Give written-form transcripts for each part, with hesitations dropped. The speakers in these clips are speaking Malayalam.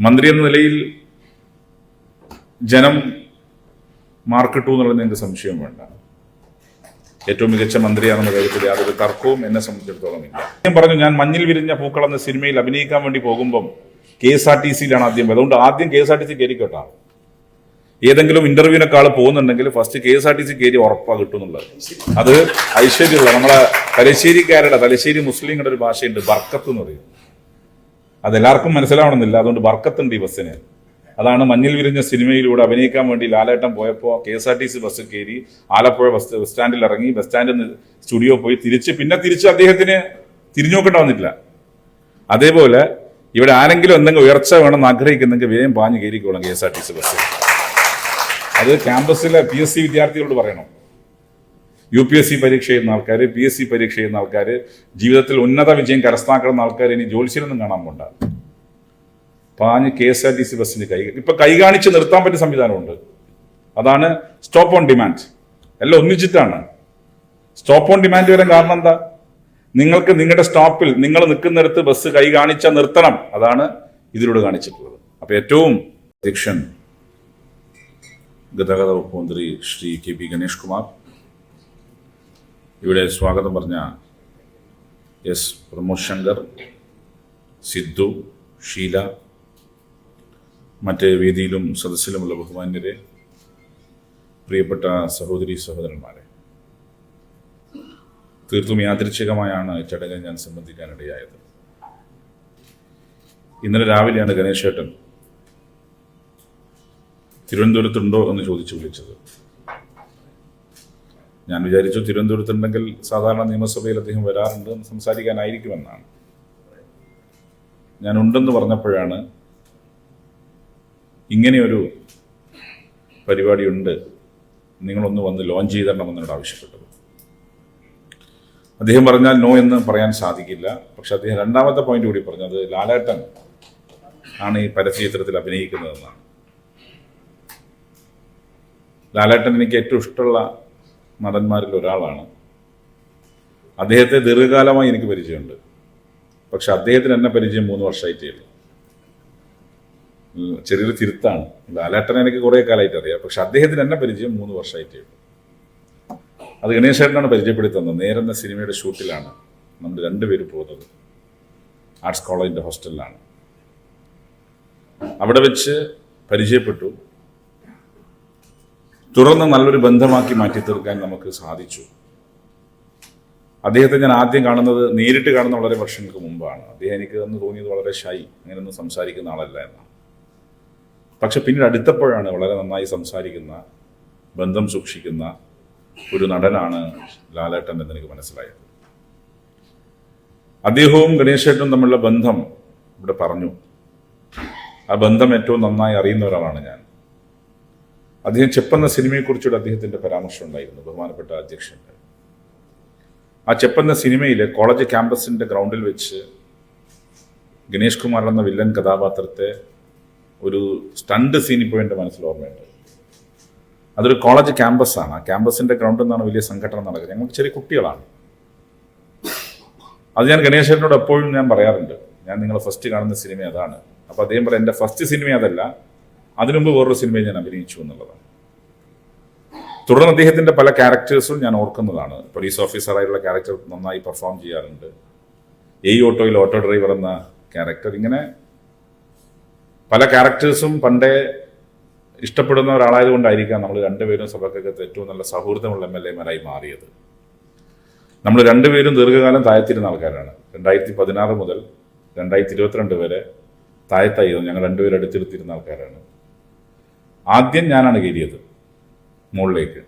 മന്ത്രി എന്ന നിലയിൽ ജനം മാർക്കിട്ടു എന്നുള്ളത് എനിക്ക് സംശയം വേണ്ട. ഏറ്റവും മികച്ച മന്ത്രിയാണെന്ന കാര്യത്തിൽ യാതൊരു തർക്കവും എന്നെ സംബന്ധിച്ചിടത്തോളം ഇല്ല. ഞാൻ പറഞ്ഞു, ഞാൻ മഞ്ഞിൽ വിരിഞ്ഞ പൂക്കൾ എന്ന സിനിമയിൽ അഭിനയിക്കാൻ വേണ്ടി പോകുമ്പം KSRTCയിലാണ് ആദ്യം. അതുകൊണ്ട് ആദ്യം KSRTC കയറിക്കോട്ടാ. ഏതെങ്കിലും ഇന്റർവ്യൂവിനൊക്കെ ആൾ പോകുന്നുണ്ടെങ്കിൽ ഫസ്റ്റ് KSRTC കയറി ഉറപ്പാ കിട്ടുന്നുള്ളത്. അത് ഐശ്വര്യമുള്ള നമ്മളെ തലശ്ശേരി മുസ്ലിങ്ങളുടെ ഒരു ഭാഷയുണ്ട്, ബർക്കത്ത് എന്ന് പറയും. അതെല്ലാവർക്കും മനസ്സിലാവണമെന്നില്ല, അതുകൊണ്ട് ബർക്കത്തുണ്ട് ഈ ബസ്സിന്. അതാണ് മഞ്ഞിൽ വിരിഞ്ഞ സിനിമയിലൂടെ അഭിനയിക്കാൻ വേണ്ടി ലാലേട്ടൻ പോയപ്പോൾ KSRTC ബസ് കയറി ആലപ്പുഴ ബസ് സ്റ്റാൻഡിൽ ഇറങ്ങി, ബസ് സ്റ്റാൻഡിൽ നിന്ന് സ്റ്റുഡിയോ പോയി തിരിച്ച് അദ്ദേഹത്തിന് തിരിഞ്ഞു നോക്കേണ്ട വന്നിട്ടില്ല. അതേപോലെ ഇവിടെ ആരെങ്കിലും എന്തെങ്കിലും ഉയർച്ച വേണമെന്ന് ആഗ്രഹിക്കുന്നെങ്കിൽ വേഗം പാഞ്ഞ് കയറിക്കോളും KSRTC ബസ്. അത് ക്യാമ്പസിലെ PSC വിദ്യാർത്ഥികളോട് പറയണം. UPSC പരീക്ഷ ചെയ്യുന്ന ആൾക്കാർ, PSC പരീക്ഷ ചെയ്യുന്ന ആൾക്കാർ, ജീവിതത്തിൽ ഉന്നത വിജയം കരസ്ഥമാക്കുന്ന ആൾക്കാർ ഇനി ജോലിശീലൊന്നും കാണാൻ പോണ്ട. പാഞ്ഞ് KSRTC ബസ്സിന് ഇപ്പൊ കൈ കാണിച്ച് നിർത്താൻ പറ്റിയ സംവിധാനമുണ്ട്. അതാണ് സ്റ്റോപ്പ് ഓൺ ഡിമാൻഡ്. എല്ലാം ഒന്നിച്ചിട്ടാണ് സ്റ്റോപ്പ് ഓൺ ഡിമാൻഡ് വരാൻ കാരണം എന്താ? നിങ്ങൾക്ക് നിങ്ങളുടെ സ്റ്റോപ്പിൽ നിങ്ങൾ നിൽക്കുന്നിടത്ത് ബസ് കൈ കാണിച്ചാൽ നിർത്തണം. അതാണ് ഇതിലൂടെ കാണിച്ചിട്ടുള്ളത്. അപ്പൊ ഏറ്റവും അധ്യക്ഷൻ ഗതാഗത വകുപ്പ് മന്ത്രി ശ്രീ KP ഗണേഷ് കുമാർ, ഇവിടെ സ്വാഗതം പറഞ്ഞ S പ്രമോദ് ശങ്കർ, സിദ്ധു, ഷീല, മറ്റ് വേദിയിലും സദസ്സിലുമുള്ള ബഹുമാന്യരെ, പ്രിയപ്പെട്ട സഹോദരി സഹോദരന്മാരെ, തീർത്തും യാദൃച്ഛികമായാണ് ചടങ്ങിൽ ഞാൻ സംബന്ധിക്കാനിടയായത്. ഇന്നലെ രാവിലെയാണ് ഗണേശേട്ടൻ തിരുവനന്തപുരത്തുണ്ടോ എന്ന് ചോദിച്ചു വിളിച്ചത്. ഞാൻ വിചാരിച്ചു തിരുവനന്തപുരത്തുണ്ടെങ്കിൽ സാധാരണ നിയമസഭയിൽ അദ്ദേഹം വരാറുണ്ട്, സംസാരിക്കാനായിരിക്കുമെന്നാണ്. ഞാൻ ഉണ്ടെന്ന് പറഞ്ഞപ്പോഴാണ് ഇങ്ങനെയൊരു പരിപാടിയുണ്ട്, നിങ്ങളൊന്ന് വന്ന് ലോഞ്ച് ചെയ്തരണമെന്നോട് ആവശ്യപ്പെട്ടത്. അദ്ദേഹം പറഞ്ഞാൽ നോ എന്ന് പറയാൻ സാധിക്കില്ല. പക്ഷെ അദ്ദേഹം രണ്ടാമത്തെ പോയിന്റ് കൂടി പറഞ്ഞത് ലാലേട്ടൻ ആണ് ഈ പരസ്യചിത്രത്തിൽ അഭിനയിക്കുന്നതെന്നാണ്. ലാലേട്ടൻ എനിക്ക് ഏറ്റവും ഇഷ്ടമുള്ള നടന്മാരിൽ ഒരാളാണ്. അദ്ദേഹത്തെ ദീർഘകാലമായി എനിക്ക് പരിചയമുണ്ട്. പക്ഷെ അദ്ദേഹത്തിന് എന്നെ പരിചയം 3 വർഷമായിട്ടേ ഉള്ളൂ. ചെറിയൊരു തിരുത്താണ്. ലാലേട്ടനെ എനിക്ക് കുറേ കാലമായിട്ട് അറിയാം. പക്ഷെ അദ്ദേഹത്തിന് എന്നെ പരിചയം 3 വർഷമായിട്ടേ ഉള്ളൂ. അത് ഗണേശേട്ടനാണ് പരിചയപ്പെടുത്തി തന്നത്. നേരെന്ന സിനിമയുടെ ഷൂട്ടിലാണ് നമ്മൾ രണ്ടുപേരും പോകുന്നത്. ആർട്സ് കോളേജിന്റെ ഹോസ്റ്റലിലാണ്. അവിടെ വെച്ച് പരിചയപ്പെട്ടു. തുടർന്ന് നല്ലൊരു ബന്ധമാക്കി മാറ്റി തീർക്കാൻ നമുക്ക് സാധിച്ചു. അദ്ദേഹത്തെ ഞാൻ ആദ്യം നേരിട്ട് കാണുന്ന വളരെ വർഷങ്ങൾക്ക് മുമ്പാണ്. അദ്ദേഹം എനിക്ക് അന്ന് തോന്നിയത് വളരെ ഷൈ, അങ്ങനെയൊന്നും സംസാരിക്കുന്ന ആളല്ല എന്നാണ്. പക്ഷെ പിന്നീട് അടുത്തപ്പോഴാണ് വളരെ നന്നായി സംസാരിക്കുന്ന, ബന്ധം സൂക്ഷിക്കുന്ന ഒരു നടനാണ് ലാലേട്ടൻ എന്നെനിക്ക് മനസ്സിലായത്. അദ്ദേഹവും ഗണേശേട്ടനും തമ്മിലുള്ള ബന്ധം ഇവിടെ പറഞ്ഞു. ആ ബന്ധം ഏറ്റവും നന്നായി അറിയുന്ന ഒരാളാണ് ഞാൻ. അദ്ദേഹം ചെപ്പെന്ന സിനിമയെക്കുറിച്ചുള്ള അദ്ദേഹത്തിന്റെ പരാമർശം ഉണ്ടായിരുന്നു ബഹുമാനപ്പെട്ട അധ്യക്ഷന്റെ. ആ ചെപ്പെന്ന സിനിമയിലെ കോളേജ് ക്യാമ്പസിന്റെ ഗ്രൗണ്ടിൽ വെച്ച് ഗണേഷ് കുമാർ എന്ന വില്ലൻ കഥാപാത്രത്തെ ഒരു സ്റ്റണ്ട് സീൻ ഇപ്പോൾ എൻ്റെ മനസ്സിൽ ഓർമ്മയുണ്ട്. അതൊരു കോളേജ് ക്യാമ്പസാണ്. ആ ക്യാമ്പസിന്റെ ഗ്രൗണ്ടിൽ നിന്നാണ് വലിയ സംഘടന നടക്കുന്നത്. ഞങ്ങൾക്ക് ചെറിയ കുട്ടികളാണ്. അത് ഞാൻ ഗണേശേട്ടനോട് എപ്പോഴും ഞാൻ പറയാറുണ്ട്, ഞാൻ നിങ്ങളെ ഫസ്റ്റ് കാണുന്ന സിനിമ അതാണ്. അപ്പൊ അദ്ദേഹം പറയാം, എൻ്റെ ഫസ്റ്റ് സിനിമ അതല്ല, അതിനുമുമ്പ് വേറൊരു സിനിമയിൽ ഞാൻ അഭിനയിച്ചു എന്നുള്ളതാണ്. തുടർന്ന് അദ്ദേഹത്തിന്റെ പല ക്യാരക്ടേഴ്സും ഞാൻ ഓർക്കുന്നതാണ്. പോലീസ് ഓഫീസറായിട്ടുള്ള ക്യാരക്ടർ നന്നായി പെർഫോം ചെയ്യാറുണ്ട്. ഓട്ടോയിൽ ഓട്ടോ ഡ്രൈവർ എന്ന ക്യാരക്ടർ, ഇങ്ങനെ പല ക്യാരക്ടേഴ്സും പണ്ടേ ഇഷ്ടപ്പെടുന്ന ഒരാളായതുകൊണ്ടായിരിക്കാം നമ്മൾ രണ്ടുപേരും സഭക്കകത്ത് ഏറ്റവും നല്ല സൗഹൃദമുള്ള MLA മാരായി മാറിയത്. നമ്മൾ രണ്ടുപേരും ദീർഘകാലം താഴത്തിരുന്ന ആൾക്കാരാണ്. 2016 മുതൽ 2022 വരെ താഴത്തായിരുന്നു. ഞങ്ങൾ രണ്ടുപേരും അടുത്തിരുത്തിരുന്ന ആൾക്കാരാണ്. ആദ്യം ഞാനാണ് കയറിയത് മുകളിലേക്ക്,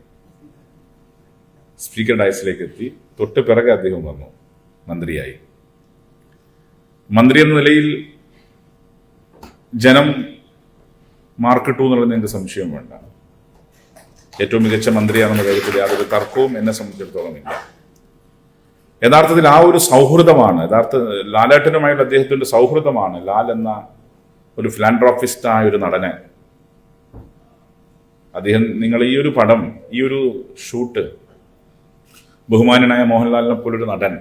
സ്പീക്കർ ഡയസിലേക്ക് എത്തി. തൊട്ട് പിറകെ അദ്ദേഹം വന്നു, മന്ത്രിയായി. മന്ത്രി എന്ന നിലയിൽ ജനം മാർക്കിട്ടു എന്നുള്ളത് എനിക്ക് സംശയം വേണ്ട. ഏറ്റവും മികച്ച മന്ത്രിയാണെന്ന കാര്യത്തിൽ യാതൊരു തർക്കവും എന്നെ സംബന്ധിച്ചിടത്തോളം ഇല്ല. യഥാർത്ഥത്തിൽ ആ ഒരു സൗഹൃദമാണ്, ലാലേട്ടനുമായുള്ള അദ്ദേഹത്തിന്റെ സൗഹൃദമാണ് ലാൽ എന്ന ഒരു ഫിലാൻഡ്രോപ്പിസ്റ്റായ ഒരു നടനെ അദ്ദേഹം, നിങ്ങൾ ഈ ഒരു പടം, ഈ ഒരു ഷൂട്ട് ബഹുമാന്യനായ മോഹൻലാലിനെ പോലൊരു നടൻ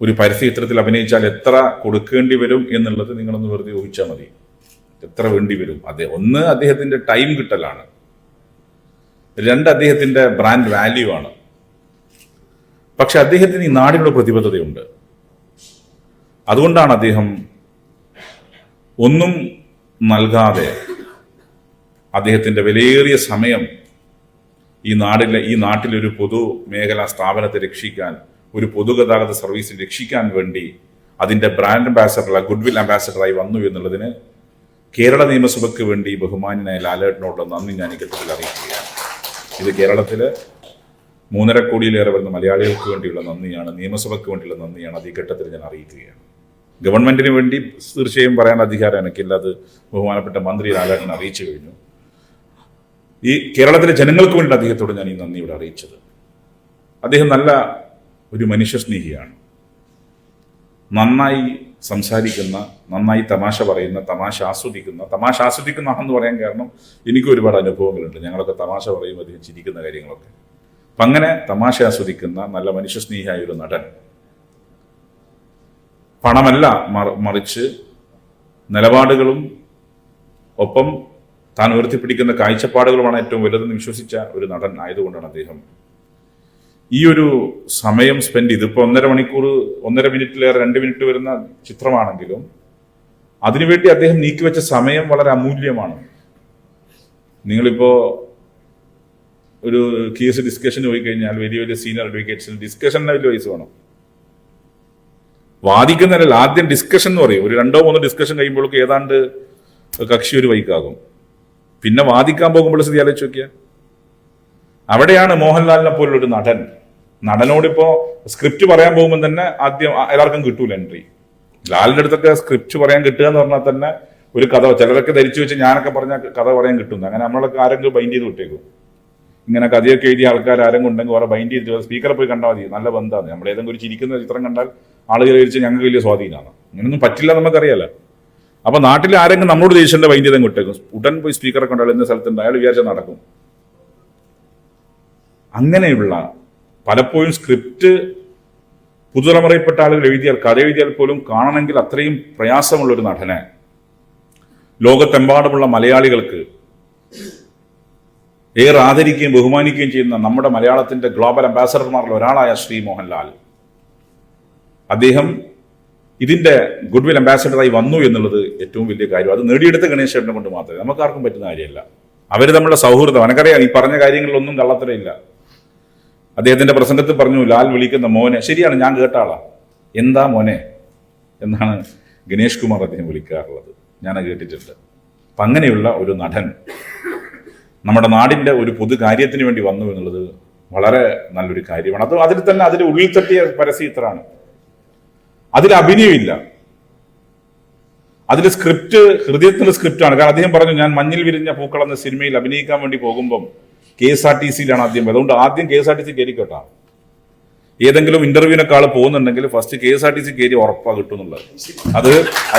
ഒരു പരസ്യ ചിത്രത്തിൽ അഭിനയിച്ചാൽ എത്ര കൊടുക്കേണ്ടി വരും എന്നുള്ളത് നിങ്ങളൊന്ന് വെറുതെ ഊഹിച്ചാൽ മതി. എത്ര വേണ്ടി വരും? ഒന്ന് അദ്ദേഹത്തിന്റെ ടൈം കിട്ടലാണ്, രണ്ട് അദ്ദേഹത്തിന്റെ ബ്രാൻഡ് വാല്യൂ ആണ്. പക്ഷെ അദ്ദേഹത്തിന് ഈ നാടിനുള്ള പ്രതിബദ്ധതയുണ്ട്. അതുകൊണ്ടാണ് അദ്ദേഹം ഒന്നും നൽകാതെ അദ്ദേഹത്തിന്റെ വിലയേറിയ സമയം ഈ നാട്ടിലെ ഒരു പൊതുമേഖലാ സ്ഥാപനത്തെ രക്ഷിക്കാൻ, ഒരു പൊതുഗതാഗത സർവീസിനെ രക്ഷിക്കാൻ വേണ്ടി അതിന്റെ ബ്രാൻഡ് അംബാസഡർ, ഗുഡ്വിൽ അംബാസഡറായി വന്നു എന്നുള്ളതിന് കേരള നിയമസഭയ്ക്ക് വേണ്ടി ബഹുമാന്യനായ ലാലേട്ടനോട് നന്ദി ഞാൻ ഈ ഘട്ടത്തിൽ അറിയിക്കുകയാണ്. ഇത് കേരളത്തിലെ 3.5 കോടിയിലേറെ വരുന്ന മലയാളികൾക്ക് വേണ്ടിയുള്ള നന്ദിയാണ്, നിയമസഭയ്ക്ക് വേണ്ടിയുള്ള നന്ദിയാണ്. അത് ഈ ഘട്ടത്തിൽ ഞാൻ അറിയിക്കുകയാണ്. ഗവൺമെന്റിന് വേണ്ടി തീർച്ചയായും പറയാൻ അധികാരം എനിക്കില്ല, അത് ബഹുമാനപ്പെട്ട മന്ത്രി ലാലേട്ടൻ അറിയിച്ചു കഴിഞ്ഞു. ഈ കേരളത്തിലെ ജനങ്ങൾക്ക് വേണ്ടി അദ്ദേഹത്തോട് ഞാൻ ഈ നന്ദി ഇവിടെ അറിയിച്ചത്. അദ്ദേഹം നല്ല ഒരു മനുഷ്യസ്നേഹിയാണ്, നന്നായി സംസാരിക്കുന്ന, നന്നായി തമാശ പറയുന്ന, തമാശ ആസ്വദിക്കുന്ന ആണെന്ന് പറയാൻ കാരണം എനിക്ക് ഒരുപാട് അനുഭവങ്ങളുണ്ട്. ഞങ്ങളൊക്കെ തമാശ പറയും, അദ്ദേഹം ചിരിക്കുന്ന കാര്യങ്ങളൊക്കെ. അപ്പം അങ്ങനെ തമാശ ആസ്വദിക്കുന്ന നല്ല മനുഷ്യസ്നേഹിയായ ഒരു നടൻ, പണമല്ല മറിച്ച് നിലപാടുകളും ഒപ്പം താൻ ഉയർത്തിപ്പിടിക്കുന്ന കാഴ്ചപ്പാടുകളുമാണ് ഏറ്റവും വലുതെന്ന് വിശ്വസിച്ച ഒരു നടൻ ആയതുകൊണ്ടാണ് അദ്ദേഹം ഈ ഒരു സമയം സ്പെൻഡ് ചെയ്ത്, ഇപ്പോൾ 1.5 മണിക്കൂർ 1.5 മിനിറ്റിലേറെ 2 മിനിറ്റ് വരുന്ന ചിത്രമാണെങ്കിലും അതിനുവേണ്ടി അദ്ദേഹം നീക്കിവെച്ച സമയം വളരെ അമൂല്യമാണ്. നിങ്ങളിപ്പോ ഒരു കേസ് ഡിസ്കഷന് പോയി കഴിഞ്ഞാൽ വലിയ സീനിയർ അഡ്വക്കേറ്റ്സിന് ഡിസ്കഷന് വലിയ പൈസ വേണം. വാദിക്കുന്നതിനല്ല, ആദ്യം ഡിസ്കഷൻ എന്ന് പറയും. ഒരു 2-3 ഡിസ്കഷൻ കഴിയുമ്പോഴേക്ക് ഏതാണ്ട് കക്ഷി ഒരു വൈക്കാകും. പിന്നെ വാദിക്കാൻ പോകുമ്പോൾ സ്ഥിതി ആലോചിച്ച് നോക്കിയാൽ അവിടെയാണ് മോഹൻലാലിനെ പോലുള്ളൊരു നടനോടിപ്പോ സ്ക്രിപ്റ്റ് പറയാൻ പോകുമ്പോൾ തന്നെ ആദ്യം എല്ലാവർക്കും കിട്ടൂല എൻട്രി. ലാലിന്റെ അടുത്തൊക്കെ സ്ക്രിപ്റ്റ് പറയാൻ കിട്ടുക എന്ന് പറഞ്ഞാൽ തന്നെ ഒരു കഥ, ചിലരൊക്കെ ധരിച്ചു വെച്ച് ഞാനൊക്കെ പറഞ്ഞ കഥ പറയാൻ കിട്ടുന്നു. അങ്ങനെ നമ്മളൊക്കെ ആരെങ്കിലും ബൈൻഡ് ചെയ്ത് വിട്ടേക്കും. ഇങ്ങനെ കഥയൊക്കെ എഴുതിയ ആൾക്കാർ ആരെങ്കിലും ഉണ്ടെങ്കിൽ ഓരോ ബൈൻഡ് ചെയ്ത് സ്പീക്കറെ പോയി കണ്ടാൽ മതി, നല്ല ബന്ധമാണ്. നമ്മൾ ഏതെങ്കിലും ഒരു ചിരിക്കുന്ന ചിത്രം കണ്ടാൽ ആളുകൾ കഴിച്ച് ഞങ്ങൾക്ക് വലിയ സ്വാധീനമാണ്. അങ്ങനെയൊന്നും പറ്റില്ല, നമുക്കറിയാലോ. അപ്പൊ നാട്ടിൽ ആരെങ്കിലും നമ്മളോട് ദേശന്റെ ബൈൻഡ് ചെയ്തെങ്കിൽ വിട്ടേക്കും. ഉടൻ പോയി സ്പീക്കറെ കണ്ടാൽ ഇന്ന സ്ഥലത്തുണ്ട്, അയാൾ വിചാരിച്ചാൽ നടക്കും. അങ്ങനെയുള്ള പലപ്പോഴും സ്ക്രിപ്റ്റ് പുതുതലമുറയിൽപ്പെട്ട ആളുകൾ എഴുതിയാൽ, കഥ എഴുതിയാൽ പോലും കാണണമെങ്കിൽ അത്രയും പ്രയാസമുള്ള ഒരു നടനെ ലോകത്തെമ്പാടുമുള്ള മലയാളികൾക്ക് ഏറെ ആദരിക്കുകയും ബഹുമാനിക്കുകയും ചെയ്യുന്ന നമ്മുടെ മലയാളത്തിന്റെ ഗ്ലോബൽ അംബാസഡർമാരിൽ ഒരാളായ ശ്രീ മോഹൻലാൽ, അദ്ദേഹം ഇതിന്റെ ഗുഡ്വിൽ അംബാസഡറായി വന്നു എന്നുള്ളത് ഏറ്റവും വലിയ കാര്യം. അത് നേടിയെടുത്ത ഗണേശ് ചേട്ടനെ കൊണ്ട് മാത്രമേ, നമുക്കാർക്കും പറ്റുന്ന കാര്യമല്ല. അവർ തമ്മിലുള്ള സൗഹൃദം എനിക്കറിയാം. ഈ പറഞ്ഞ കാര്യങ്ങളിലൊന്നും കള്ളത്തരമില്ല. അദ്ദേഹത്തിന്റെ പ്രസംഗത്തിൽ പറഞ്ഞു ലാൽ വിളിക്കുന്ന മോനെ, ശരിയാണ്, ഞാൻ കേട്ട ആളാ. എന്താ മോനെ എന്നാണ് ഗണേഷ് കുമാർ അദ്ദേഹം വിളിക്കാറുള്ളത്, ഞാൻ കേട്ടിട്ടുണ്ട്. അപ്പം അങ്ങനെയുള്ള ഒരു നടൻ നമ്മുടെ നാടിന്റെ ഒരു പൊതു കാര്യത്തിന് വേണ്ടി വന്നു എന്നുള്ളത് വളരെ നല്ലൊരു കാര്യമാണ്. അത് അതിൽ തന്നെ അതിൽ ഉള്ളിൽ തട്ടിയ പരസ്യചിത്രമാണ്. അതിൽ അഭിനയമില്ല, അതിൽ സ്ക്രിപ്റ്റ് ഹൃദയത്തിന്റെ സ്ക്രിപ്റ്റാണ്. കാരണം അദ്ദേഹം പറഞ്ഞു ഞാൻ മഞ്ഞിൽ വിരിഞ്ഞ പൂക്കൾ എന്ന സിനിമയിൽ അഭിനയിക്കാൻ വേണ്ടി പോകുമ്പം KSRTCയിലാണ് ആദ്യം. അതുകൊണ്ട് ആദ്യം KSRTC കയറിക്കോട്ടാ. ഏതെങ്കിലും ഇന്റർവ്യൂവിനേക്കാൾ പോകുന്നുണ്ടെങ്കിൽ ഫസ്റ്റ് KSRTC കയറി ഉറപ്പാ കിട്ടുന്നുള്ളത്. അത്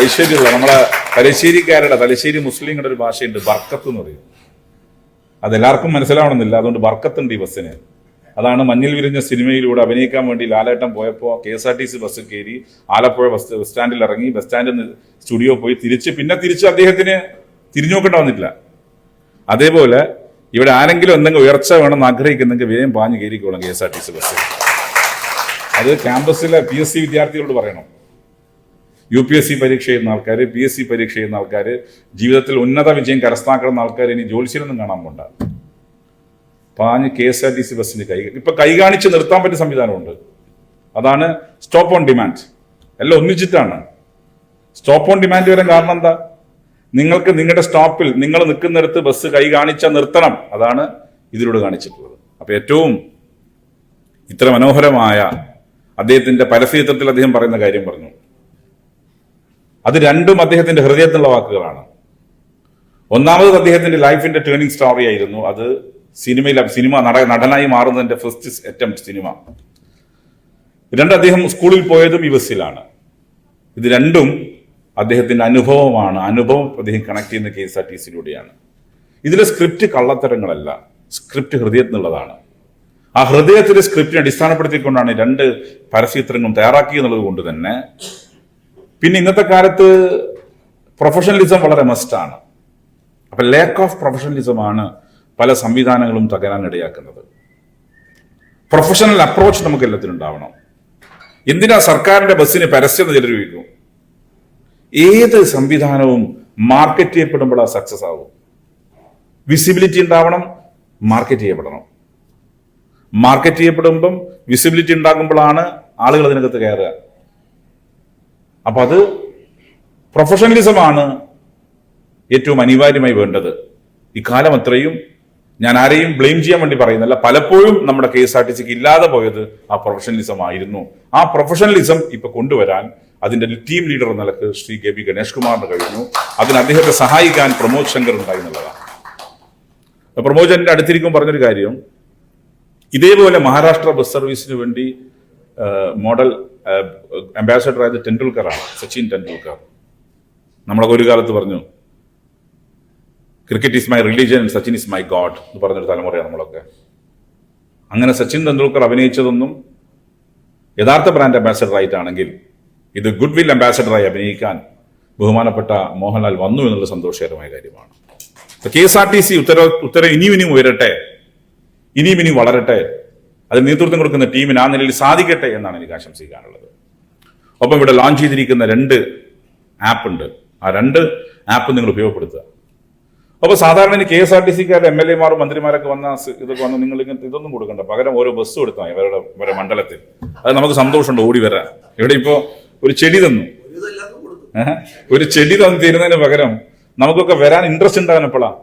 ഐശ്വര്യമുള്ള നമ്മളെ തലശ്ശേരി മുസ്ലിങ്ങളുടെ ഒരു ഭാഷയുണ്ട്, ബർക്കത്ത് എന്ന് പറയും. അതെല്ലാവർക്കും മനസ്സിലാവണമെന്നില്ല, അതുകൊണ്ട് ബർക്കത്തുണ്ട് ഈ ബസ്സിന്. അതാണ് മഞ്ഞിൽ വിരിഞ്ഞ സിനിമയിലൂടെ അഭിനയിക്കാൻ വേണ്ടി ലാലേട്ടൻ പോയപ്പോൾ KSRTC ബസ് കയറി ആലപ്പുഴ ബസ് സ്റ്റാൻഡിൽ ഇറങ്ങി, ബസ് സ്റ്റാൻഡിൽ നിന്ന് സ്റ്റുഡിയോ പോയി തിരിച്ച് അദ്ദേഹത്തിന് തിരിഞ്ഞു നോക്കേണ്ട വന്നിട്ടില്ല. അതേപോലെ ഇവിടെ ആരെങ്കിലും എന്തെങ്കിലും ഉയർച്ച വേണമെന്ന് ആഗ്രഹിക്കുന്നെങ്കിൽ വേഗം പാഞ്ഞ് കയറിക്കോളും KSRTC ബസ്. അത് ക്യാമ്പസിലെ PSC വിദ്യാർത്ഥികളോട് പറയണം. UPSC പരീക്ഷ ചെയ്യുന്ന ആൾക്കാർ, PSC പരീക്ഷ ചെയ്യുന്ന ആൾക്കാർ, ജീവിതത്തിൽ ഉന്നത വിജയം കരസ്ഥമാക്കുന്ന ആൾക്കാർ ഇനി ജോലിശീലൊന്നും കാണാൻ പോണ്ട. പാഞ്ഞ് KSRTC ബസ്സിന് ഇപ്പൊ കൈ കാണിച്ച് നിർത്താൻ പറ്റിയ സംവിധാനമുണ്ട്. അതാണ് സ്റ്റോപ്പ് ഓൺ ഡിമാൻഡ്. എല്ലാം ഒന്നിച്ചിട്ടാണ് സ്റ്റോപ്പ് ഓൺ ഡിമാൻഡ് വരാൻ കാരണം എന്താ? നിങ്ങൾക്ക് നിങ്ങളുടെ സ്റ്റോപ്പിൽ നിങ്ങൾ നിൽക്കുന്നിടത്ത് ബസ് കൈ കാണിച്ചാൽ നിർത്തണം. അതാണ് ഇതിലൂടെ കാണിച്ചിട്ടുള്ളത്. അപ്പൊ ഏറ്റവും ഇത്ര മനോഹരമായ അദ്ദേഹത്തിന്റെ പരസ്യചിത്രത്തിൽ അദ്ദേഹം പറയുന്ന കാര്യം പറഞ്ഞു. അത് രണ്ടും അദ്ദേഹത്തിന്റെ ഹൃദയത്തിലുള്ള വാക്കുകളാണ്. ഒന്നാമത് അദ്ദേഹത്തിന്റെ ലൈഫിന്റെ ടേണിംഗ് സ്റ്റോറി ആയിരുന്നു. അത് സിനിമ നടനായി മാറുന്നതിന്റെ ഫസ്റ്റ് അറ്റംപ്റ്റ് സിനിമ. രണ്ട്, അദ്ദേഹം സ്കൂളിൽ പോയതും ഈ ബസ്സിലാണ്. ഇത് രണ്ടും അദ്ദേഹത്തിന്റെ അനുഭവമാണ്. അനുഭവം അദ്ദേഹം കണക്ട് ചെയ്യുന്ന KSRTCയിലൂടെയാണ്. ഇതിലെ സ്ക്രിപ്റ്റ് കള്ളത്തരങ്ങളല്ല, സ്ക്രിപ്റ്റ് ഹൃദയത്തിനുള്ളതാണ്. ആ ഹൃദയത്തിലെ സ്ക്രിപ്റ്റിനെ അടിസ്ഥാനപ്പെടുത്തിക്കൊണ്ടാണ് 2 പരസ്യചിത്രങ്ങളും തയ്യാറാക്കിയെന്നുള്ളത് കൊണ്ട് തന്നെ പിന്നെ ഇന്നത്തെ കാലത്ത് പ്രൊഫഷണലിസം വളരെ മസ്റ്റാണ്. അപ്പൊ ലാക്ക് ഓഫ് പ്രൊഫഷണലിസമാണ് പല സംവിധാനങ്ങളും തകരാൻ ഇടയാക്കുന്നത്. പ്രൊഫഷണൽ അപ്രോച്ച് നമുക്ക് എല്ലാത്തിനും ഉണ്ടാവണം. എന്തിനാ സർക്കാരിന്റെ ബസ്സിന് പരസ്യം എന്ന് ചിലർ ചോദിക്കും. ഏത് സംവിധാനവും മാർക്കറ്റ് ചെയ്യപ്പെടുമ്പോഴാണ് സക്സസ് ആവും. വിസിബിലിറ്റി ഉണ്ടാവണം, മാർക്കറ്റ് ചെയ്യപ്പെടണം. മാർക്കറ്റ് ചെയ്യപ്പെടുമ്പം വിസിബിലിറ്റി ഉണ്ടാകുമ്പോഴാണ് ആളുകൾ അതിനകത്ത് കയറുക. അപ്പൊ അത് പ്രൊഫഷണലിസമാണ് ഏറ്റവും അനിവാര്യമായി വേണ്ടത്. ഇക്കാലം അത്രയും ഞാൻ ആരെയും ബ്ലെയിം ചെയ്യാൻ വേണ്ടി പറയുന്നില്ല, പലപ്പോഴും നമ്മുടെ KSRTCക്ക് ഇല്ലാതെ പോയത് ആ പ്രൊഫഷണലിസം ആയിരുന്നു. ആ പ്രൊഫഷണലിസം ഇപ്പൊ കൊണ്ടുവരാൻ അതിന്റെ ടീം ലീഡർ എന്ന നിലക്ക് ശ്രീ KB ഗണേഷ് കുമാറിന് കഴിഞ്ഞു. അതിന് അദ്ദേഹത്തെ സഹായിക്കാൻ പ്രമോദ് ശങ്കർ ഉണ്ടായി എന്നുള്ളതാണ്. പ്രമോദ് എന്റെ അടുത്തിരിക്കും പറഞ്ഞൊരു കാര്യം, ഇതേപോലെ മഹാരാഷ്ട്ര ബസ് സർവീസിന് വേണ്ടി മോഡൽ അംബാസഡർ ആയത് ടെണ്ടുൽക്കറാണ്, സച്ചിൻ ടെണ്ടുൽക്കർ. നമ്മളൊക്കെ ഒരു കാലത്ത് പറഞ്ഞു cricket is my religion, Sachin is my God എന്ന് പറഞ്ഞൊരു തലമുറയാണ് നമ്മളൊക്കെ. അങ്ങനെ സച്ചിൻ തെണ്ടുൽക്കർ അഭിനയിച്ചതൊന്നും യഥാർത്ഥ ബ്രാൻഡ് അംബാസഡർ ആയിട്ടാണെങ്കിൽ ഇത് ഗുഡ് വിൽ അംബാസഡറായി അഭിനയിക്കാൻ ബഹുമാനപ്പെട്ട മോഹൻലാൽ വന്നു എന്നുള്ള സന്തോഷകരമായ കാര്യമാണ്. KSRTC ഉത്തരവ് ഇനിയും ഉയരട്ടെ, ഇനിയും വളരട്ടെ, അതിന് നേതൃത്വം കൊടുക്കുന്ന ടീമിന് ആ നിലയിൽ സാധിക്കട്ടെ എന്നാണ് എനിക്ക് ആശംസിക്കാനുള്ളത്. ഒപ്പം ഇവിടെ ലോഞ്ച് ചെയ്തിരിക്കുന്ന 2 ആപ്പ് ഉണ്ട്. ആ 2 ആപ്പ് നിങ്ങൾ ഉപയോഗപ്പെടുത്തുക. അപ്പൊ സാധാരണ KSRTCക്കാരുടെ MLA-മാരും മന്ത്രിമാരൊക്കെ ഇതൊക്കെ വന്ന് നിങ്ങൾ ഇതൊന്നും കൊടുക്കണ്ട, പകരം ഓരോ ബസ് കൊടുത്താൽ ഇവരുടെ മണ്ഡലത്തിൽ. അത് നമുക്ക് സന്തോഷമുണ്ട് ഓടി വരാൻ. ഇവിടെ ഇപ്പോ ഒരു ചെടി തന്നു, ഒരു ചെടി തരുന്നതിന് പകരം നമുക്കൊക്കെ വരാൻ ഇൻട്രസ്റ്റ് ഉണ്ടാകാൻ എപ്പോഴാണ്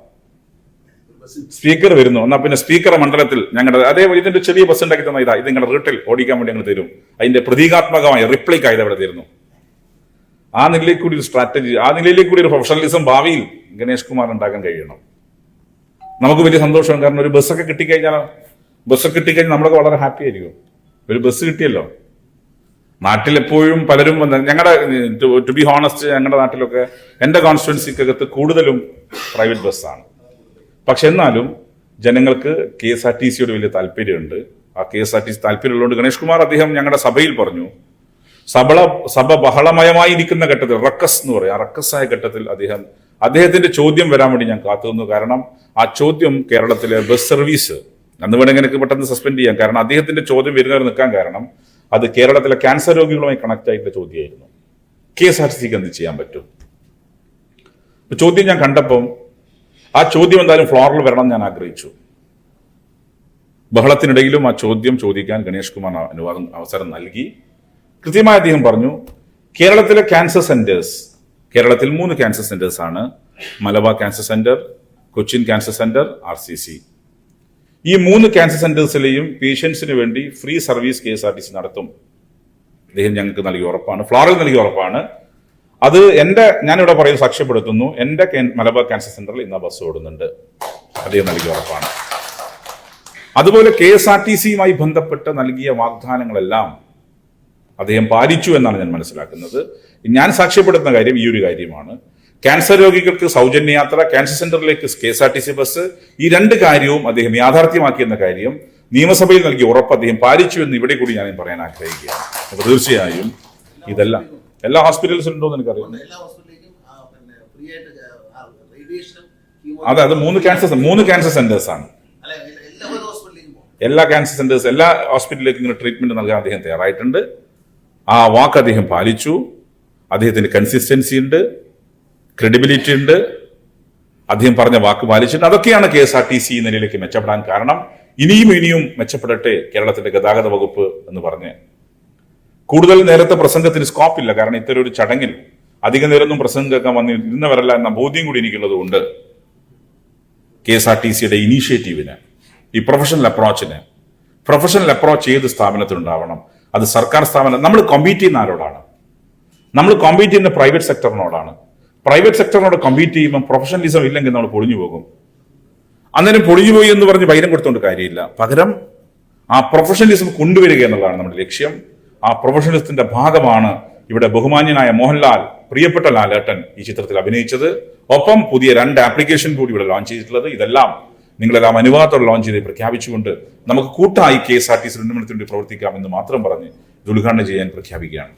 സ്പീക്കർ വരുന്നു. എന്നാ പിന്നെ സ്പീക്കറെ മണ്ഡലത്തിൽ ഞങ്ങളുടെ അതേ ഇതിന്റെ ചെറിയ ബസ് ഉണ്ടാക്കി തന്ന ഇത് നിങ്ങളുടെ റൂട്ടിൽ ഓടിക്കാൻ വേണ്ടി ഞങ്ങൾ തരും. അതിന്റെ പ്രതീകാത്മകമായ റിപ്ലൈക്കായി അവിടെ തരുന്നു. ആ നിലയിലേക്ക് കൂടി ഒരു സ്ട്രാറ്റജി, ആ നിലയിലേക്ക് കൂടി ഒരു പ്രൊഫഷണലിസം ഭാവിയിൽ ഗണേഷ് കുമാർ ഉണ്ടാക്കാൻ കഴിയണം. നമുക്ക് വലിയ സന്തോഷമാണ്. കാരണം ഒരു ബസ്സൊക്കെ കിട്ടിക്കഴിഞ്ഞാൽ നമ്മളൊക്കെ വളരെ ഹാപ്പി ആയിരിക്കും. ഒരു ബസ് കിട്ടിയല്ലോ. നാട്ടിലെപ്പോഴും പലരും ഞങ്ങളുടെ ടു ബി ഹോണസ്റ്റ്, ഞങ്ങളുടെ നാട്ടിലൊക്കെ എന്റെ കോൺസ്റ്റിറ്റ്യുവൻസിക്കകത്ത് കൂടുതലും പ്രൈവറ്റ് ബസ്സാണ്. പക്ഷെ എന്നാലും ജനങ്ങൾക്ക് KSRTCയോട് വലിയ താല്പര്യമുണ്ട്. ആ KSRTC താല്പര്യമുള്ളതുകൊണ്ട് ഗണേഷ് കുമാർ അദ്ദേഹം ഞങ്ങളുടെ സഭയിൽ പറഞ്ഞു, സഭ ബഹളമയമായിരിക്കുന്ന ഘട്ടത്തിൽ റക്കസ് എന്ന് പറയും, ആ റക്കസായ ഘട്ടത്തിൽ അദ്ദേഹത്തിന്റെ ചോദ്യം വരാൻ വേണ്ടി ഞാൻ കാത്തുനിന്നു. കാരണം ആ ചോദ്യം കേരളത്തിലെ ബസ് സർവീസ് അന്ന് വേണമെങ്കിൽ എനിക്ക് പെട്ടെന്ന് സസ്പെൻഡ് ചെയ്യാം. കാരണം അദ്ദേഹത്തിന്റെ ചോദ്യം വരുന്നവർ നിൽക്കാൻ കാരണം അത് കേരളത്തിലെ ക്യാൻസർ രോഗികളുമായി കണക്ട് ആയിട്ടുള്ള ചോദ്യമായിരുന്നു. KSRTCക്ക് എന്ത് ചെയ്യാൻ പറ്റും? ചോദ്യം ഞാൻ കണ്ടപ്പം ആ ചോദ്യം എന്തായാലും ഫ്ലോറിൽ വരണം ഞാൻ ആഗ്രഹിച്ചു. ബഹളത്തിനിടയിലും ആ ചോദ്യം ചോദിക്കാൻ ഗണേഷ് കുമാർ അവസരം നൽകി. കൃത്യമായി അദ്ദേഹം പറഞ്ഞു, കേരളത്തിലെ ക്യാൻസർ സെന്റേഴ്സ്, കേരളത്തിൽ 3 ക്യാൻസർ സെന്റേഴ്സ് ആണ്. Malabar cancer centre, Cochin cancer centre, RCC. ഈ 3 ക്യാൻസർ സെന്റേഴ്സിലെയും പേഷ്യൻസിന് വേണ്ടി ഫ്രീ സർവീസ് KSRTC നടത്തും. അദ്ദേഹം ഞങ്ങൾക്ക് നൽകിയ ഉറപ്പാണ്, ഫ്ലോറിൽ നൽകിയ ഉറപ്പാണ്. അത് ഞാനിവിടെ പറയുന്നത് സാക്ഷ്യപ്പെടുത്തുന്നു. എന്റെ മലബാർ ക്യാൻസർ സെന്ററിൽ ഇന്ന് ബസ് ഓടുന്നുണ്ട്. അദ്ദേഹം നൽകിയ ഉറപ്പാണ്. അതുപോലെ KSRTCയുമായി ബന്ധപ്പെട്ട് നൽകിയ വാഗ്ദാനങ്ങളെല്ലാം അദ്ദേഹം പാലിച്ചു എന്നാണ് ഞാൻ മനസ്സിലാക്കുന്നത്. ഞാൻ സാക്ഷ്യപ്പെടുത്തുന്ന കാര്യം ഈ ഒരു കാര്യമാണ്. ക്യാൻസർ രോഗികൾക്ക് സൗജന്യ യാത്ര, ക്യാൻസർ സെന്ററിലേക്ക് KSRTC ബസ്, ഈ 2 കാര്യവും അദ്ദേഹം യാഥാർത്ഥ്യമാക്കിയെന്ന കാര്യം നിയമസഭയിൽ നൽകിയ ഉറപ്പ് അദ്ദേഹം പാലിച്ചു എന്ന് ഇവിടെ കൂടി ഞാൻ പറയാൻ ആഗ്രഹിക്കുകയാണ്. അപ്പൊ തീർച്ചയായും ഇതെല്ലാം എല്ലാ ഹോസ്പിറ്റൽസിലും ഉണ്ടോ എന്ന് എനിക്കറിയാം. അതെ, അത് 3 ക്യാൻസർ സെന്റേഴ്സ് ആണ്. എല്ലാ ക്യാൻസർ സെന്റേഴ്സ്, എല്ലാ ഹോസ്പിറ്റലിലേക്കും ഇങ്ങനെ ട്രീറ്റ്മെന്റ് നൽകാൻ അദ്ദേഹം തയ്യാറായിട്ടുണ്ട്. ആ വാക്ക് അദ്ദേഹം പാലിച്ചു. അദ്ദേഹത്തിന് കൺസിസ്റ്റൻസി ഉണ്ട്, ക്രെഡിബിലിറ്റി ഉണ്ട്. അദ്ദേഹം പറഞ്ഞ വാക്ക് പാലിച്ചിട്ടുണ്ട്. അതൊക്കെയാണ് KSRTC ഈ നിലയിലേക്ക് മെച്ചപ്പെടാൻ കാരണം. ഇനിയും മെച്ചപ്പെടട്ടെ കേരളത്തിന്റെ ഗതാഗത വകുപ്പ് എന്ന് പറഞ്ഞ് കൂടുതൽ നേരത്തെ പ്രസംഗത്തിന് സ്കോപ്പില്ല. കാരണം ഇത്തരം ഒരു ചടങ്ങിൽ അധിക നേരമൊന്നും പ്രസംഗം കേൾക്കാൻ വന്നിരുന്നവരല്ല എന്ന ബോധ്യം കൂടി എനിക്കുള്ളത് കൊണ്ട് KSRTCയുടെ ഇനീഷ്യേറ്റീവിന്, ഈ പ്രൊഫഷണൽ അപ്രോച്ച് ഏത് സ്ഥാപനത്തിനുണ്ടാവണം. അത് സർക്കാർ സ്ഥാപനം. നമ്മൾ കോമ്പീറ്റ് ചെയ്യുന്ന ആരോടാണ്? നമ്മൾ കോമ്പീറ്റ് ചെയ്യുന്ന പ്രൈവറ്റ് സെക്ടറിനോടാണ്. പ്രൈവറ്റ് സെക്ടറിനോട് കോമ്പീറ്റ് ചെയ്യുമ്പോൾ പ്രൊഫഷണലിസം ഇല്ലെങ്കിൽ നമ്മൾ പൊളിഞ്ഞു പോകും. അന്നേരം പൊളിഞ്ഞുപോയി എന്ന് പറഞ്ഞ് വൈരം കൊടുത്തുകൊണ്ട് കാര്യമില്ല. പകരം ആ പ്രൊഫഷണലിസം കൊണ്ടുവരിക എന്നുള്ളതാണ് നമ്മുടെ ലക്ഷ്യം. ആ പ്രൊഫഷണലിസത്തിന്റെ ഭാഗമാണ് ഇവിടെ ബഹുമാന്യനായ മോഹൻലാൽ, പ്രിയപ്പെട്ട ലാലേട്ടൻ ഈ ചിത്രത്തിൽ അഭിനയിച്ചത്. ഒപ്പം പുതിയ 2 ആപ്ലിക്കേഷൻ കൂടി ഇവിടെ ലോഞ്ച് ചെയ്തിട്ടുള്ളത്. ഇതെല്ലാം നിങ്ങളെല്ലാം അനുവാദത്തോടെ ലോഞ്ച് ചെയ്ത് പ്രഖ്യാപിച്ചുകൊണ്ട് നമുക്ക് കൂട്ടായി KSRTC 2 മിനിറ്റ് വേണ്ടി പ്രവർത്തിക്കാം എന്ന് മാത്രം പറഞ്ഞ് ഇത് ഉദ്ഘാടനം ചെയ്യാൻ പ്രഖ്യാപിക്കുകയാണ്.